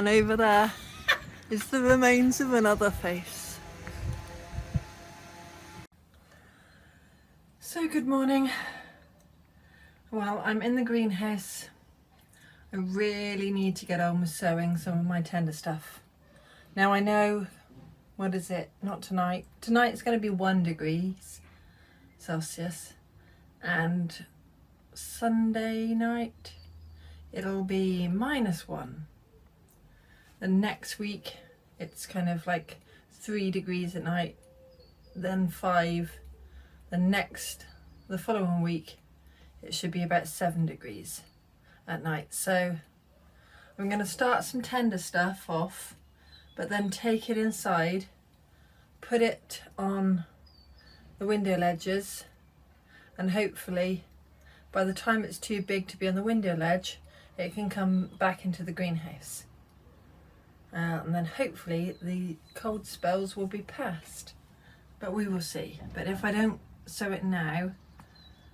And over there is the remains of another face. So good morning. Well, I'm in the greenhouse. I really need to get on with sowing some of my tender stuff. Now I know, what is it? Not tonight. Tonight's going to be 1 degree Celsius, and Sunday night it'll be -1. The next week it's kind of like 3 degrees at night, then 5. The following week it should be about 7 degrees at night. So I'm going to start some tender stuff off, but then take it inside, put it on the window ledges, and hopefully by the time it's too big to be on the window ledge, it can come back into the greenhouse. And then hopefully the cold spells will be past, but we will see. But if I don't sow it now,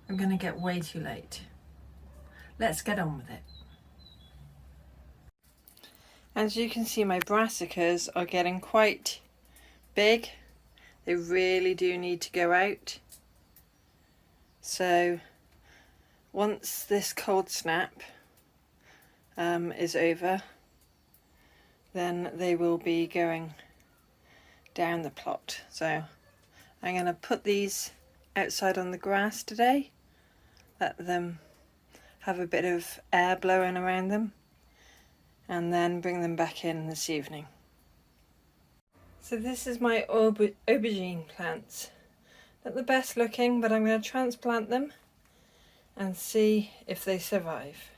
I'm going to get way too late. Let's get on with it. As you can see, my brassicas are getting quite big. They really do need to go out. So once this cold snap is over, then they will be going down the plot. So I'm going to put these outside on the grass today, let them have a bit of air blowing around them, and then bring them back in this evening. So this is my aubergine plants. Not the best looking, but I'm going to transplant them and see if they survive.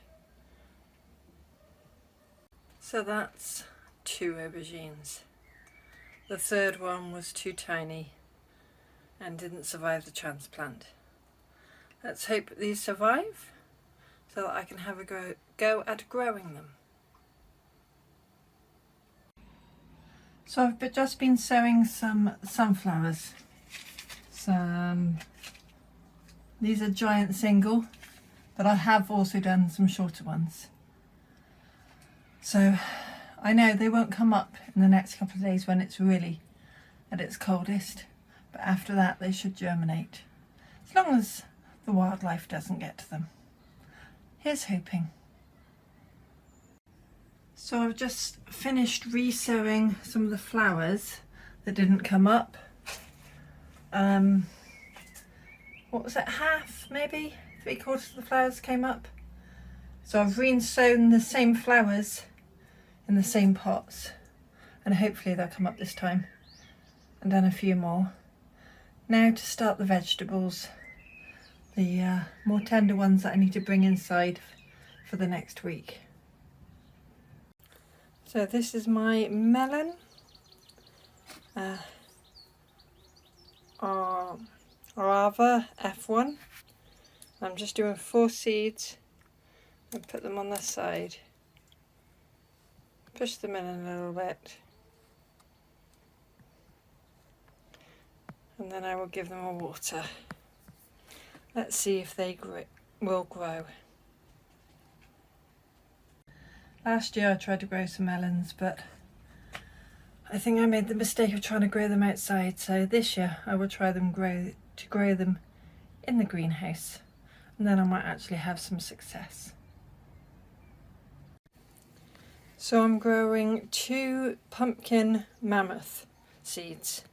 So that's 2 aubergines. The third one was too tiny and didn't survive the transplant. Let's hope these survive so that I can have a go at growing them. So I've just been sowing some sunflowers. These are giant single, but I have also done some shorter ones. So I know they won't come up in the next couple of days when it's really at its coldest, but after that they should germinate, as long as the wildlife doesn't get to them. Here's hoping. So I've just finished re-sowing some of the flowers that didn't come up. What was it, half maybe? 3/4 of the flowers came up. So I've re-sown the same flowers in the same pots, and hopefully they'll come up this time, and done a few more. Now to start the vegetables, the more tender ones that I need to bring inside for the next week. So this is my melon, Arava F1. I'm just doing 4 seeds and put them on the side. Push them in a little bit, and then I will give them a water. Let's see if they will grow. Last year I tried to grow some melons, but I think I made the mistake of trying to grow them outside. So this year I will try to grow them in the greenhouse, and then I might actually have some success. So I'm growing 2 pumpkin mammoth seeds.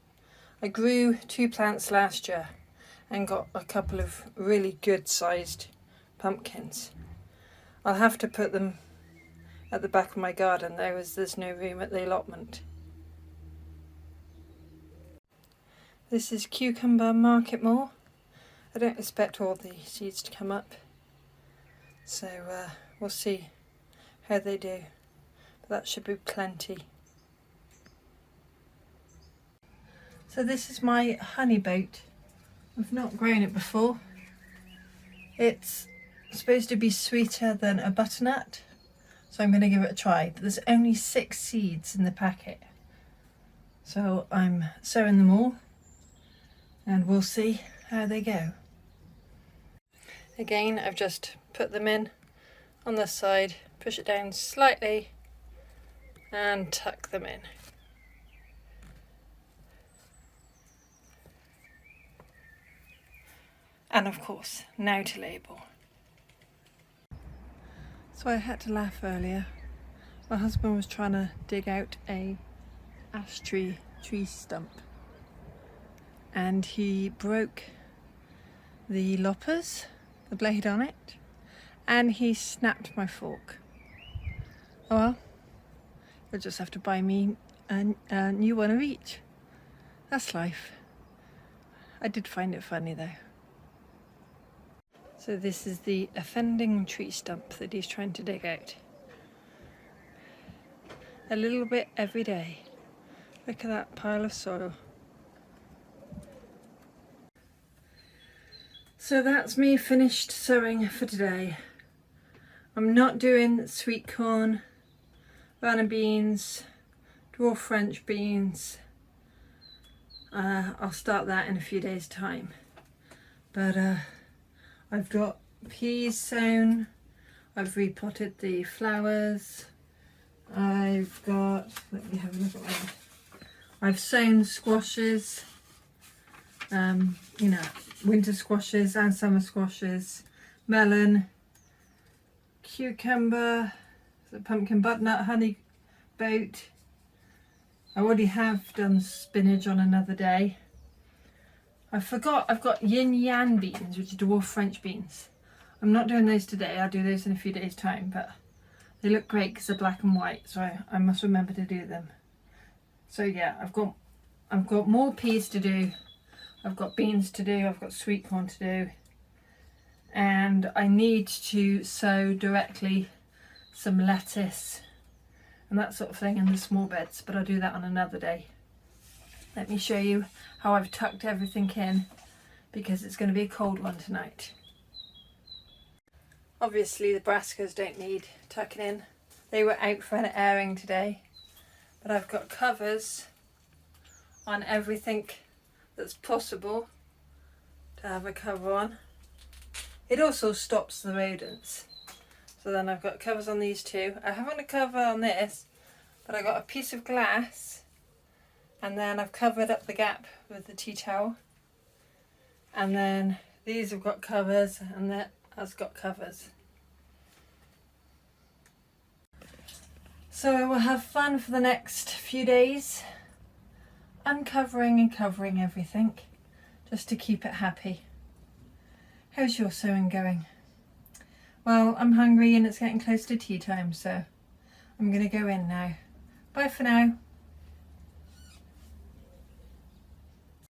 I grew 2 plants last year and got a couple of really good sized pumpkins. I'll have to put them at the back of my garden though, as there's no room at the allotment. This is cucumber market mall. I don't expect all the seeds to come up, so we'll see how they do. That should be plenty. So this is my honey boat. I've not grown it before. It's supposed to be sweeter than a butternut, so I'm going to give it a try. But there's only 6 seeds in the packet, so I'm sowing them all and we'll see how they go. Again, I've just put them in on the side, push it down slightly, and tuck them in. And of course, now to label. So I had to laugh earlier. My husband was trying to dig out a ash tree stump, and he broke the loppers, the blade on it, and he snapped my fork. Oh well, you'll just have to buy me a new one of each. That's life. I did find it funny though. So this is the offending tree stump that he's trying to dig out. A little bit every day. Look at that pile of soil. So that's me finished sowing for today. I'm not doing sweet corn, banana beans, dwarf French beans. I'll start that in a few days' time. But I've got peas sown, I've repotted the flowers, I've got, let me have a look at that. I've sown squashes, you know, winter squashes and summer squashes, melon, cucumber, pumpkin, butternut, honey boat. I already have done spinach on another day. I forgot I've got yin yang beans, which are dwarf French beans. I'm not doing those today, I'll do those in a few days' time, but they look great because they're black and white, so I must remember to do them. So yeah, I've got more peas to do, I've got beans to do, I've got sweet corn to do, and I need to sow directly some lettuce and that sort of thing in the small beds, but I'll do that on another day. Let me show you how I've tucked everything in, because it's going to be a cold one tonight. Obviously the brassicas don't need tucking in. They were out for an airing today, but I've got covers on everything that's possible to have a cover on. It also stops the rodents. So then I've got covers on these two. I haven't a cover on this, but I got a piece of glass, and then I've covered up the gap with the tea towel. And then these have got covers, and that has got covers. So we'll have fun for the next few days, uncovering and covering everything, just to keep it happy. How's your sewing going? Well, I'm hungry and it's getting close to tea time, so I'm going to go in now. Bye for now.